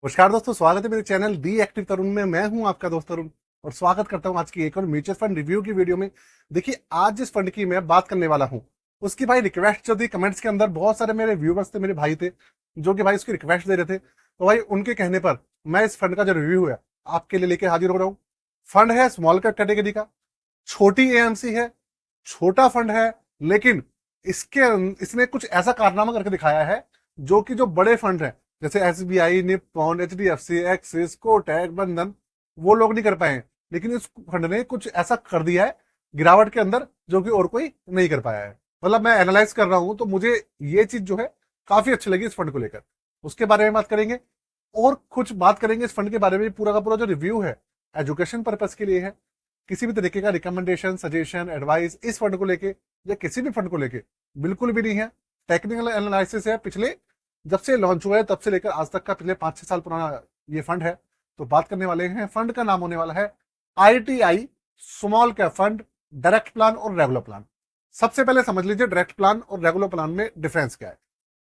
नमस्कार दोस्तों, स्वागत है मेरे चैनल बी एक्टिव तरुण में। मैं हूं आपका दोस्त तरुण और स्वागत करता हूं आज की एक और म्यूचुअल फंड रिव्यू की वीडियो में। देखिए, आज जिस फंड की मैं बात करने वाला हूं उसकी भाई रिक्वेस्ट जो थी कमेंट्स के अंदर, बहुत सारे मेरे व्यूवर्स थे, मेरे भाई थे जो कि भाई उसकी रिक्वेस्ट दे रहे थे। तो भाई उनके कहने पर मैं इस फंड का जो रिव्यू है आपके लिए लेके हाजिर हो रहा हूँ। फंड है स्मॉल कैप कैटेगरी का, छोटी एएमसी है, छोटा फंड है, लेकिन इसने कुछ ऐसा कारनामा करके दिखाया है जो कि जो बड़े फंड है जैसे SBI, Nippon, HDFC, axis, Kotak, बंधन, वो लोग नहीं कर पाए हैं। लेकिन इस फंड ने कुछ ऐसा कर दिया है गिरावट के अंदर जो कि और कोई नहीं कर पाया है। मतलब मैं एनालाइज कर रहा हूं तो मुझे ये चीज जो है काफी अच्छी लगी इस फंड को लेकर। उसके बारे में बात करेंगे और कुछ बात करेंगे इस फंड के बारे में। पूरा का पूरा जो रिव्यू है एजुकेशन पर्पज के लिए है। किसी भी तरीके का रिकमेंडेशन, सजेशन, एडवाइस इस फंड को लेके या किसी भी फंड को लेके बिल्कुल भी नहीं है। टेक्निकल एनालिसिस है, पिछले जब से लॉन्च हुआ है तब से लेकर आज तक का पिछले 5-6 साल पुराना ये फंड है। तो बात करने वाले हैं, फंड का नाम होने वाला है ITI small cap fund, direct plan और रेगुलर प्लान। सबसे पहले समझ लीजिए डायरेक्ट प्लान और रेगुलर प्लान में डिफरेंस क्या है।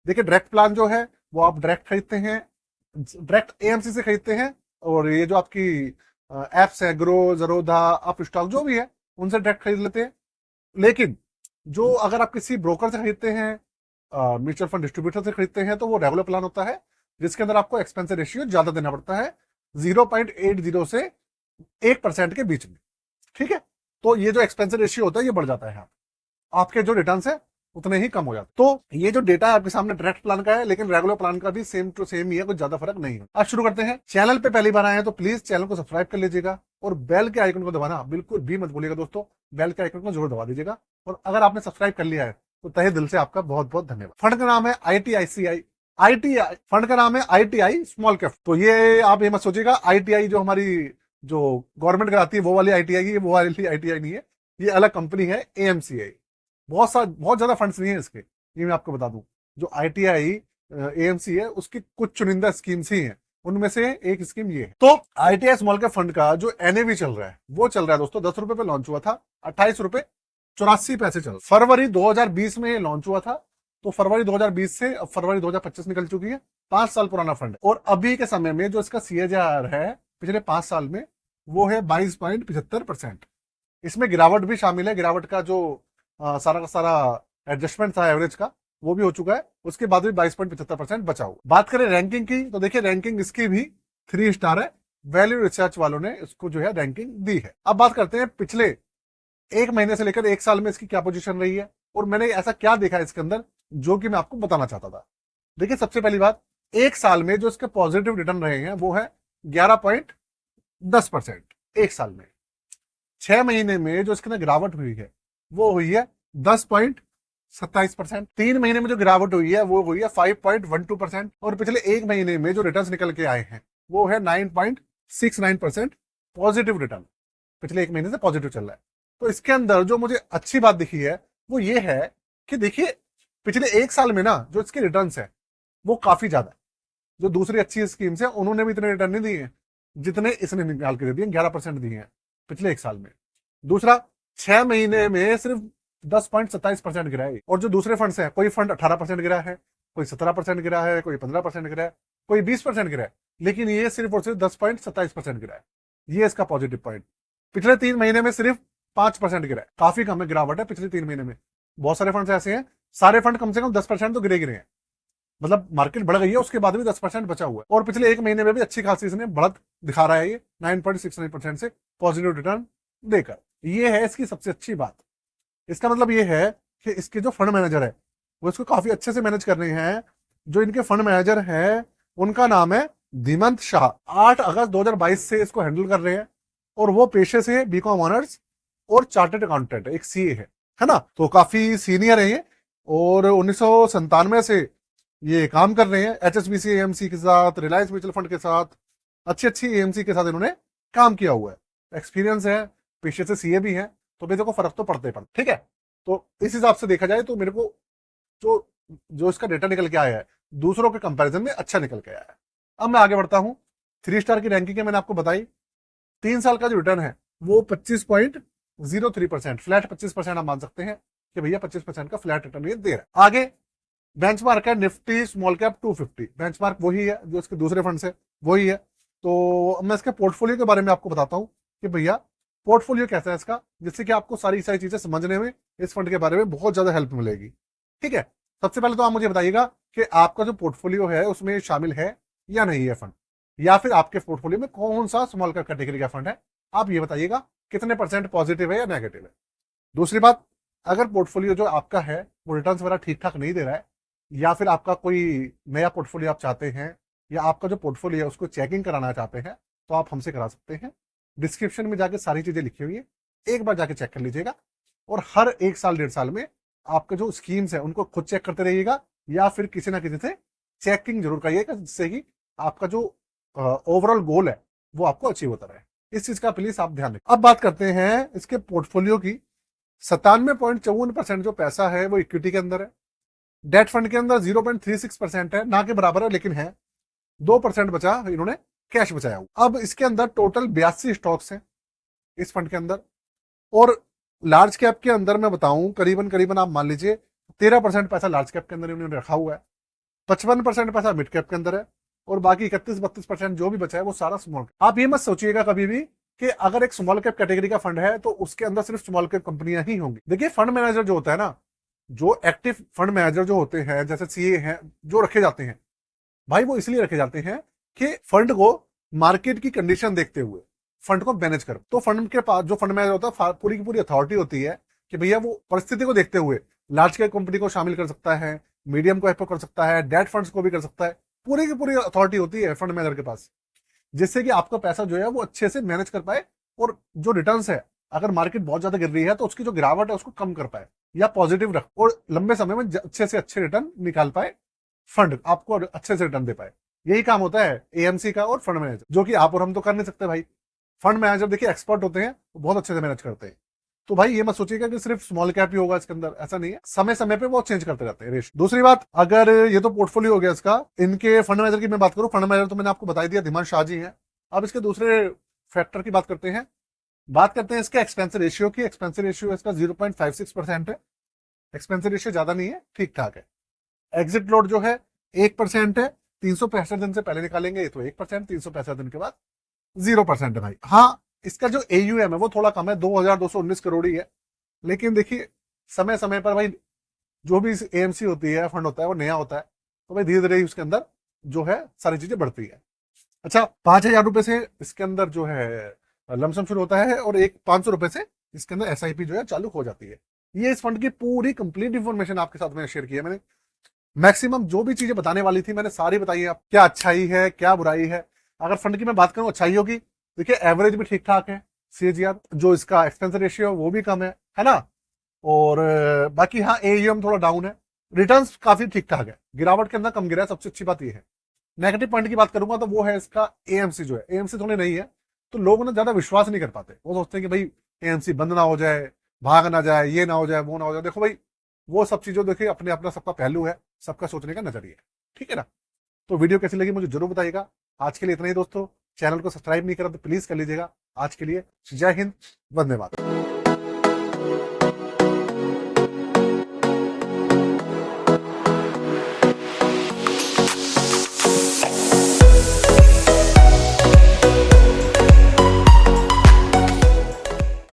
देखिए, डायरेक्ट प्लान जो है वो आप डायरेक्ट खरीदते हैं, डायरेक्ट एएमसी से खरीदते हैं, और ये जो आपकी एप्स है ग्रो, जरोधा, अप स्टॉक जो भी है उनसे डायरेक्ट खरीद लेते हैं। लेकिन जो अगर आप किसी ब्रोकर से खरीदते हैं, म्यूचुअल फंड डिस्ट्रीब्यूटर से खरीदते हैं, तो वो रेगुलर प्लान होता है जिसके अंदर आपको एक्सपेंस रेशियो ज्यादा देना पड़ता है, 0.80 से 1% के बीच में। ठीक है, तो ये जो एक्सपेंस रेशियो होता है ये बढ़ जाता है, आपके जो रिटर्न है उतने ही कम हो जाते। तो ये जो डेटा है आपके सामने डायरेक्ट प्लान का है, लेकिन रेगुलर प्लान का भी सेम टू सेम ही है, कुछ ज्यादा फर्क नहीं है। अब शुरू करते हैं। चैनल पे पहली बार आए हैं तो प्लीज चैनल को सब्सक्राइब कर लीजिएगा और बेल के आइकन को दबाना बिल्कुल भी मत भूलिएगा दोस्तों। बेल के आइकन को जरूर दबा दीजिएगा, और अगर आपने सब्सक्राइब कर लिया है तो तहे दिल से आपका बहुत बहुत धन्यवाद। फंड का नाम है आईटीआईसीआई। आईटीआई फंड का नाम है आईटीआई स्मॉल कैप। तो ये आप ये मत सोचिएगा आईटीआई जो हमारी जो गवर्नमेंट कराती है वो वाली आईटीआई है, वो वाली आईटीआई नहीं है, ये अलग कंपनी है एएमसीआई। बहुत ज्यादा फंड्स नहीं है इसके, ये मैं आपको बता दूं। जो आईटीआई एएमसी है उसकी कुछ चुनिंदा स्कीम्स ही हैं, उनमें से एक स्कीम ये है। तो आईटीआई स्मॉल कैप फंड का जो एनएवी चल रहा है वो चल रहा है दोस्तों, 10 रुपए पे लॉन्च हुआ था, 28 रुपए 84 पैसे चल। फरवरी 2020 में लॉन्च हुआ था, तो फरवरी 2020 से अब फरवरी 2025 निकल चुकी है। 5 साल पुराना फंड है, और अभी के समय में जो इसका सीएजीआर है पिछले 5 साल में वो है 22.75%। इसमें गिरावट भी शामिल है। गिरावट का जो सारा का सारा एडजस्टमेंट था एवरेज का, वो भी हो चुका है। उसके बाद भी 22.75% बचा हुआ। बात करें रैंकिंग की, तो देखिए रैंकिंग इसकी भी 3 स्टार है। वैल्यू रिसर्च वालों ने इसको जो है रैंकिंग दी है। अब बात करते हैं पिछले 1 महीने से लेकर 1 साल में इसकी क्या पोजीशन रही है, और मैंने ऐसा क्या देखा इसके अंदर जो कि मैं आपको बताना चाहता था। देखिए, सबसे पहली बात, 1 साल में जो इसके पॉजिटिव रिटर्न रहे हैं वो है 11.10% 1 साल में। 6 महीने में जो इसके अंदर गिरावट हुई है वो हुई है 10.27%। 3 महीने में जो गिरावट हुई है वो हुई है 5.12%। और पिछले 1 महीने में जो रिटर्न निकल के आए हैं वो है 9.69% पॉजिटिव रिटर्न। पिछले 1 महीने से पॉजिटिव चल रहा है। तो इसके अंदर जो मुझे अच्छी बात दिखी है वो ये है कि देखिए, पिछले 1 साल में ना जो इसके रिटर्न है वो काफी ज्यादा है। जो दूसरी अच्छी स्कीम्स है उन्होंने भी इतने रिटर्न नहीं दिए जितने इसने निकाल के दे दिए, 11% दिए हैं पिछले 1 साल में। दूसरा, 6 महीने में सिर्फ 10.27% गिरा है। और जो दूसरे फंड्स हैं, कोई फंड 18% गिरा है, कोई 17% गिरा है, कोई 15% गिरा है, कोई 20% गिरा है, लेकिन ये सिर्फ और सिर्फ 10.27% गिरा है। ये इसका पॉजिटिव पॉइंट। पिछले 3 महीने में सिर्फ 5% गिरा है, काफी कम है गिरावट है पिछले 3 महीने में। बहुत सारे फंड ऐसे हैं, सारे फंड कम से कम 10% तो गिरे हैं। मतलब मार्केट बढ़ गई है उसके बाद भी 10% बचा हुआ है। और पिछले 1 महीने में भी अच्छी खासी इसने बढ़त दिखा रहा है, ये 9.69% से पॉजिटिव रिटर्न देकर। ये है इसकी सबसे अच्छी बात। इसका मतलब ये है कि इसके जो फंड मैनेजर है वो इसको काफी अच्छे से मैनेज कर रहे हैं। जो इनके फंड मैनेजर है उनका नाम है धीमंत शाह। 8 अगस्त 2022 से इसको हैंडल कर रहे हैं, और वो पेशे से बीकॉम ऑनर्स और चार्टर्ड अकाउंटेंट, एक सीए है ना। तो काफी सीनियर है ये, और 1997 से ये काम कर रहे हैं एचएसबीसी एएमसी के साथ, रिलायंस म्यूचुअल फंड के साथ, अच्छी अच्छी एएमसी के साथ इन्होंने काम किया हुआ है। एक्सपीरियंस है, पेशे से सीए भी है, तो मेरे को फर्क तो पड़ते पड़ता। ठीक है, तो इस हिसाब से देखा जाए तो मेरे को जो जो इसका डेटा निकल के आया है दूसरों के कंपैरिजन में अच्छा निकल के आया है। अब मैं आगे बढ़ता हूं। 3 स्टार की रैंकिंग है, मैंने आपको बताई। 3 साल का जो रिटर्न है वो 25.03%, फ्लैट 25% आप मान सकते हैं कि भैया 25% का फ्लैट रिटर्न ये दे रहा है। आगे बेंचमार्क है निफ्टी स्मॉल कैप 250, बेंचमार्क वही है जो इसके दूसरे फंड से वही है। तो मैं इसके पोर्टफोलियो के बारे में आपको बताता हूँ कि भैया पोर्टफोलियो कैसा है इसका, जिससे कि आपको सारी सारी चीजें समझने में इस फंड के बारे में बहुत ज्यादा हेल्प मिलेगी। ठीक है, सबसे पहले तो आप मुझे बताइएगा कि आपका जो पोर्टफोलियो है उसमें शामिल है या नहीं है फंड, या फिर आपके पोर्टफोलियो में कौन सा स्मॉल कैप कैटेगरी का फंड है, आप ये बताइएगा कितने परसेंट पॉजिटिव है या नेगेटिव है। दूसरी बात, अगर पोर्टफोलियो जो आपका है वो रिटर्न्स वगैरह ठीक ठाक नहीं दे रहा है, या फिर आपका कोई नया पोर्टफोलियो आप चाहते हैं, या आपका जो पोर्टफोलियो है उसको चेकिंग कराना चाहते हैं, तो आप हमसे करा सकते हैं। डिस्क्रिप्शन में जाके सारी चीजें लिखी हुई है, एक बार जाके चेक कर लीजिएगा। और हर 1 साल 1.5 साल में आपके जो स्कीम्स है उनको खुद चेक करते रहिएगा, या फिर किसी ना किसी से चेकिंग जरूर करिएगा, जिससे कि आपका जो ओवरऑल गोल है वो आपको अचीव होता रहे। इस चीज का प्लीज आप ध्यान रखें। अब बात करते हैं इसके पोर्टफोलियो की। 97.54% जो पैसा है वो इक्विटी के अंदर है। डेट फंड के अंदर 0.36% है, ना के बराबर है लेकिन है। 2% बचा इन्होंने कैश बचाया हुआ। अब इसके अंदर टोटल 82 स्टॉक्स हैं इस फंड के अंदर। और लार्ज कैप के अंदर मैं बताऊं करीबन करीबन आप मान लीजिए 13% पैसा लार्ज कैप के अंदर इन्होंने रखा हुआ है, 55% पैसा मिड कैप के अंदर है, और बाकी 31-32% जो भी बचा है वो सारा स्मॉल कैप। आप ये मत सोचिएगा कभी भी कि अगर एक स्मॉल कैप कैटेगरी का फंड है तो उसके अंदर सिर्फ स्मॉल कैप कंपनियां ही होंगी। देखिए फंड मैनेजर जो होता है ना, जो एक्टिव फंड मैनेजर जो होते हैं जैसे सीए हैं जो रखे जाते हैं भाई, वो इसलिए रखे जाते हैं कि फंड को मार्केट की कंडीशन देखते हुए फंड को मैनेज कर। तो फंड के पास जो फंड मैनेजर होता है पूरी की पूरी अथॉरिटी होती है कि भैया वो परिस्थिति को देखते हुए लार्ज कैप कंपनी को शामिल कर सकता है, मीडियम को एफओ कर सकता है, डेट फंड्स को भी कर सकता है। पूरी की पूरी अथॉरिटी होती है फंड मैनेजर के पास, जिससे कि आपका पैसा जो है वो अच्छे से मैनेज कर पाए, और जो रिटर्न्स है अगर मार्केट बहुत ज्यादा गिर रही है तो उसकी जो गिरावट है उसको कम कर पाए या पॉजिटिव रख, और लंबे समय में अच्छे से अच्छे रिटर्न निकाल पाए, फंड आपको अच्छे से रिटर्न दे पाए। यही काम होता है एएमसी का और फंड मैनेजर, जो कि आप और हम तो कर नहीं सकते भाई। फंड मैनेजर देखिए एक्सपर्ट होते हैं, वो बहुत अच्छे से मैनेज करते हैं। तो भाई ये मत सोचिएगा कि सिर्फ स्मॉल कैप ही होगा इसके अंदर, ऐसा नहीं है। समय समय पे वो चेंज करते रहते हैं रेश। दूसरी बात, अगर ये तो पोर्टफोलियो हो गया इसका, इनके फंड मैनेजर की मैं बात करूं, फंड मैनेजर तो मैंने आपको बता दिया धीमान शाह जी है। अब इसके दूसरे फैक्टर की बात करते हैं। बात करते हैं इसके एक्सपेंस रेशियो की। एक्सपेंस रेशियो इसका 0.56% है। एक्सपेंस रेशियो ज्यादा नहीं है, ठीक ठाक है। एग्जिट लोड जो है 1% है। 365 दिन से पहले निकालेंगे तो 1%, 365 दिन के बाद 0% है भाई। हाँ, इसका जो एयूएम है वो थोड़ा कम है, 2219 करोड़ ही है। लेकिन देखिए समय समय पर भाई जो भी एएमसी होती है, फंड होता है, वो नया होता है, तो भाई धीरे धीरे उसके अंदर जो है सारी चीजें बढ़ती है। अच्छा, 5,000 रुपए से इसके अंदर जो है लमसम शुरू होता है, और 500 रुपए से इसके अंदर एसआईपी जो है चालू हो जाती है। ये इस फंड की पूरी कंप्लीट इंफॉर्मेशन आपके साथ में शेयर की है मैंने। मैक्सिमम जो भी चीजें बताने वाली थी मैंने सारी बताई है। क्या अच्छाई है क्या बुराई है। अगर फंड की मैं बात करूं अच्छाइयों की, देखिए एवरेज भी ठीक ठाक है, सीएजीआर जो इसका एक्सपेंस रेशियो वो भी कम है ना। और बाकी हाँ एयूएम थोड़ा डाउन है, रिटर्न्स काफी ठीक ठाक है, गिरावट के अंदर कम गिरा है, सबसे अच्छी बात ये है। नेगेटिव पॉइंट की बात करूंगा तो वो है इसका एएमसी जो है, एएमसी थोड़ी नहीं है, तो लोग ना ज्यादा विश्वास नहीं कर पाते। वो सोचते हैं कि भाई एएमसी बंद ना हो जाए, भाग ना जाए, ये ना हो जाए, वो ना हो जाए। देखो भाई वो सब चीजों देखिए अपने अपना सबका पहलू है, सबका सोचने का नजरिया, ठीक है ना। तो वीडियो कैसी लगी मुझे जरूर बताइएगा। आज के लिए इतना ही दोस्तों, चैनल को सब्सक्राइब नहीं करा तो प्लीज कर लीजिएगा। आज के लिए जय हिंद, वंदे मातरम।